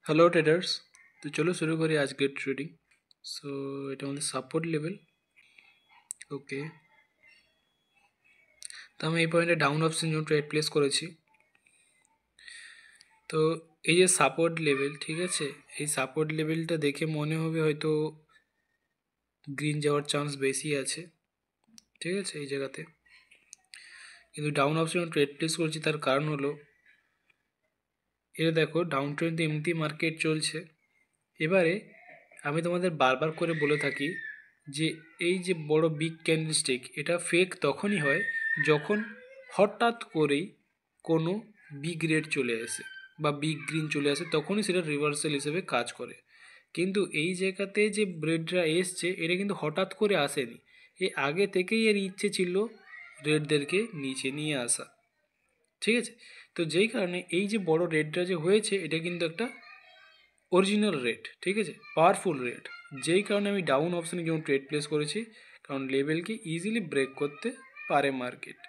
Hello traders. तो चलो शुरू करिए आज के ट्रेडिंग। सो এটা আমাদের সাপোর্ট লেভেল। ওকে, তো আমি এই পয়েন্টে ডাউন অপশন জন্য ট্রেড প্লেস করেছি। তো এই যে সাপোর্ট লেভেল, ঠিক আছে, এই সাপোর্ট লেভেলটা দেখে মনে হবে হয়তো গ্রিন যাওয়ার চান্স বেশি আছে, ঠিক আছে এই জায়গাতে। কিন্তু ডাউন অপশন ট্রেড প্লেস করেছি, তার কারণ হলো এটা দেখো ডাউন ট্রেন্ড এমনি মার্কেট চলছে। এবারে আমি তোমাদের বারবার করে বলে থাকি যে এই যে বড় বিগ ক্যান্ডেলস্টিক, এটা ফেক তখনই হয় যখন হঠাৎ করেই কোনো বিগ রেড চলে আসে বা বিগ গ্রিন চলে আসে, তখনই সেটা রিভার্সাল হিসেবে কাজ করে। কিন্তু এই জায়গাতে যে রেডরা এসছে, এটা কিন্তু হঠাৎ করে আসেনি, এ আগে থেকেই এর ইচ্ছে ছিল রেডদেরকে নিচে নিয়ে আসা, ঠিক আছে। তো যেই কারণে এই যে বড় রেডটা যে হয়েছে, এটা কিন্তু একটা অরিজিনাল রেট, ঠিক আছে, পাওয়ারফুল রেট। যেই কারণে আমি ডাউন অপশানে যেমন ট্রেড প্লেস করেছি, কারণ লেভেলকে ইজিলি ব্রেক করতে পারে মার্কেট।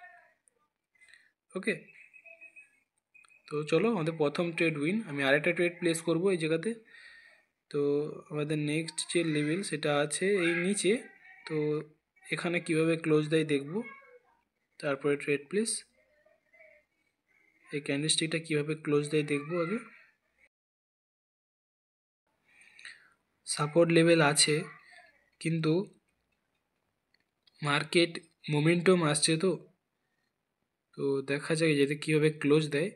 ওকে, তো চলো আমাদের প্রথম ট্রেড উইন। আমি আরেকটা ট্রেড প্লেস করব এই জায়গাতে। তো আমাদের নেক্সট যে লেভেল সেটা আছে এই নিচে। তো এখানে কিভাবে ক্লোজ দেয় দেখব, তারপরে ট্রেড প্লেস। এই ক্যান্ডেলস্টিকটা কীভাবে ক্লোজ দেয় দেখব আগে। সাপোর্ট লেভেল আছে, কিন্তু মার্কেট মোমেন্টাম আসছে, তো তো দেখা যায় যাতে কীভাবে ক্লোজ দেয়।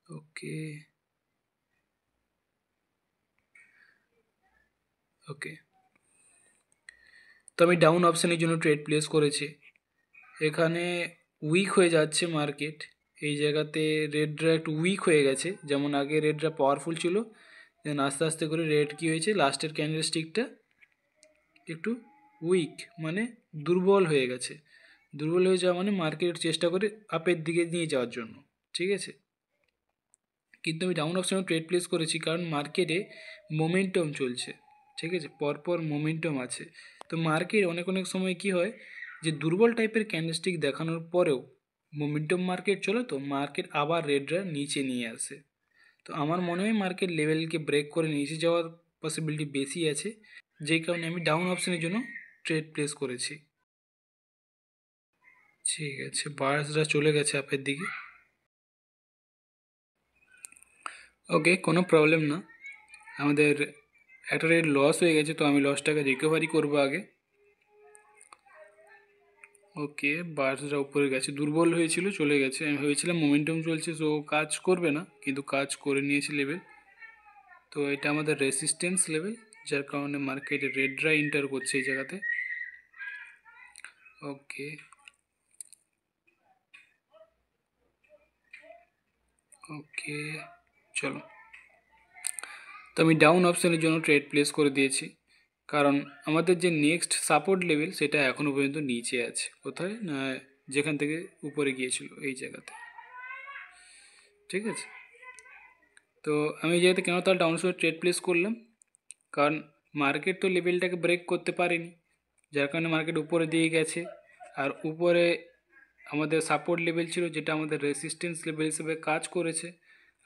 ওকে ওকে, তো আমি ডাউন অপশানের জন্য ট্রেড প্লেস করেছি। এখানে উইক হয়ে যাচ্ছে মার্কেট, এই জায়গাতে রেডরা একটু উইক হয়ে গেছে। যেমন আগে রেডরা পাওয়ারফুল ছিল, দেন আস্তে আস্তে করে রেড কী হয়েছে, লাস্টের ক্যান্ডেলস্টিকটা একটু উইক মানে দুর্বল হয়ে গেছে। দুর্বল হয়ে যাওয়া মানে মার্কেট চেষ্টা করে আপের দিকে নিয়ে যাওয়ার জন্য, ঠিক আছে। কিন্তু আমি ডাউন অপশানে ট্রেড প্লেস করেছি কারণ মার্কেটে মোমেন্টাম চলছে, ঠিক আছে, পরপর মোমেন্টাম আছে। তো মার্কেট অনেক অনেক সময় কি হয় যে দুর্বল টাইপের ক্যান্ডেলস্টিক দেখানোর পরেও মোমেন্টাম মার্কেট চলে, তো মার্কেট আবার রেডরা নিচে নিয়ে আসে। তো আমার মনে হয় মার্কেট লেভেলকে ব্রেক করে নিচে যাওয়ার পসিবিলিটি বেশি আছে, যেই কারণে আমি ডাউন অপশানের জন্য ট্রেড প্লেস করেছি। ঠিক আছে, বার্সরা চলে গেছে আপের দিকে। ওকে, কোনো প্রবলেম না। আমাদের একটা রেট লস হয়ে গেছে, তো আমি লসটাকে রিকভারি করবো আগে। ওকে, বার্সরা উপরে গেছে, দুর্বল হয়েছিল চলে গেছে। আমি ভেবেছিলাম মোমেন্টাম চলছে সো কাজ করবে না, কিন্তু কাজ করে নিয়েছে লেভেল। তো এটা আমাদের রেসিস্টেন্স লেভেল, যার কারণে মার্কেটে রেডরা এন্টার করছে এই জায়গাতে। ওকে ওকে, চলো। তো আমি ডাউন অপশানের জন্য ট্রেড প্লেস করে দিয়েছি, কারণ আমাদের যে নেক্সট সাপোর্ট লেভেল সেটা এখনও পর্যন্ত নিচে আছে। কোথায় না, যেখান থেকে উপরে গিয়েছিল এই জায়গাতে, ঠিক আছে। তো আমি এই জায়গাতে কেন তাহলে ডাউন সাইড ট্রেড প্লেস করলাম, কারণ মার্কেট তো লেভেলটাকে ব্রেক করতে পারেনি, যার কারণে মার্কেট উপরে দিয়ে গেছে। আর উপরে আমাদের সাপোর্ট লেভেল ছিল, যেটা আমাদের রেসিস্ট্যান্স লেভেল হিসেবে কাজ করেছে।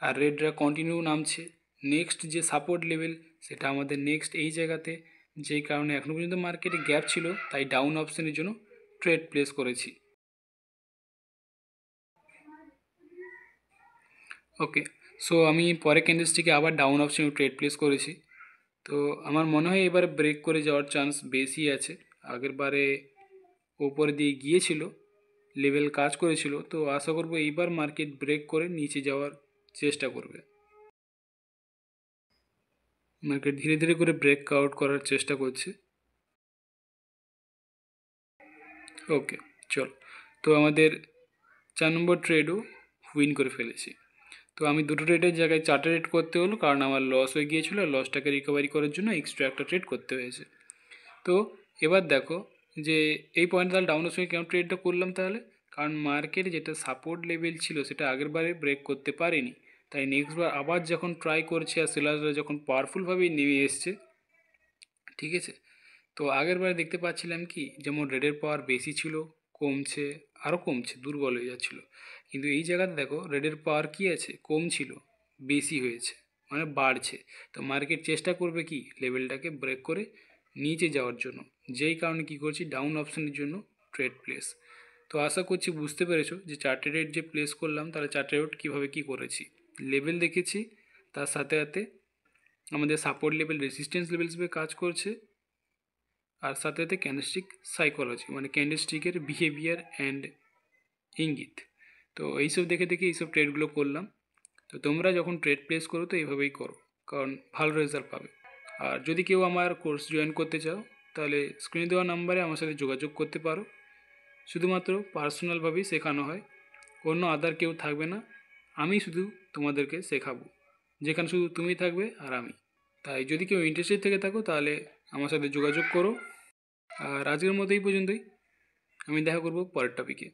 আর রেডরা কন্টিনিউ নামছে। নেক্সট যে সাপোর্ট লেভেল সেটা আমাদের নেক্সট এই জায়গাতে, যেই কারণে এখনও পর্যন্ত মার্কেটে গ্যাপ ছিল, তাই ডাউন অপশানের জন্য ট্রেড প্লেস করেছি। ওকে, সো আমি পরে ক্যান্ডেলসটিকে আবার ডাউন অপশানে ট্রেড প্লেস করেছি। তো আমার মনে হয় এবারে ব্রেক করে যাওয়ার চান্স বেশি আছে। আগের বারে ওপরে দিয়ে গিয়েছিল, লেভেল কাজ করেছিল, তো আশা করবো এইবার মার্কেট ব্রেক করে নিচে যাওয়ার চেষ্টা করবে। মার্কেট ধীরে ধীরে করে ব্রেক আউট করার চেষ্টা করছে। ওকে, চল। তো আমাদের 4 নম্বর ট্রেডও উইন করে ফেলেছি। তো আমি দুটো ট্রেডের জায়গায় 4টে ট্রেড করতে হলো, কারণ আমার লস হয়ে গিয়েছিলো। লসটাকে রিকভারি করার জন্য এক্সট্রা একটা ট্রেড করতে হয়েছে। তো এবার দেখো যে এই পয়েন্ট তাহলে ডাউনের সঙ্গে কেমন ট্রেডটা করলাম তাহলে, কারণ মার্কেট যেটা সাপোর্ট লেভেল ছিল সেটা আগের বারে ব্রেক করতে পারেনি, তাই নেক্সট বার আবার যখন ট্রাই করছে আর সেলাররা যখন পাওয়ারফুলভাবেই নেমে এসছে, ঠিক আছে। তো আগের বারে দেখতে পাচ্ছিলাম কি, যেমন রেডের পাওয়ার বেশি ছিল, কমছে, আরও কমছে, দুর্বল হয়ে যাচ্ছিলো। কিন্তু এই জায়গাতে দেখো রেডের পাওয়ার কি আছে, কম ছিল, বেশি হয়েছে, মানে বাড়ছে। তো মার্কেট চেষ্টা করবে কি লেভেলটাকে ব্রেক করে নিচে যাওয়ার জন্য, যেই কারণে কি করছি ডাউন অপশনের জন্য ট্রেড প্লেস। তো আশা করছি বুঝতে পেরেছো যে চার্টে রেট যে প্লেস করলাম তাহলে চার্টে রেট কীভাবে কী করেছি, লেভেল দেখেছি, তার সাথে সাথে আমাদের সাপোর্ট লেভেল রেসিস্ট্যান্স লেভেল হিসেবে কাজ করছে, আর সাথে সাথে ক্যান্ডেলস্টিক সাইকোলজি মানে ক্যান্ডেলস্টিকের বিহেভিয়ার অ্যান্ড ইঙ্গিত। তো এইসব দেখে দেখে এইসব ট্রেডগুলো করলাম। তো তোমরা যখন ট্রেড প্লেস করো তো এইভাবেই করো, কারণ ভালো রেজাল্ট পাবে। আর যদি কেউ আমার কোর্স জয়েন করতে চাও তাহলে স্ক্রিনে দেওয়া নাম্বারে আমার সাথে যোগাযোগ করতে পারো। শুধুমাত্র পার্সোনালভাবেই শেখানো হয়, অন্য আদার কেউ থাকবে না, আমি শুধু তোমাদেরকে শেখাবো, যেখানে শুধু তুমি থাকবে আর আমি। তাই যদি কেউ ইন্টারেস্টেড থেকে থাকো তাহলে আমার সাথে যোগাযোগ করো। আর আজকের মতো এই পর্যন্তই, আমি দেখা করবো পরের টপিকে।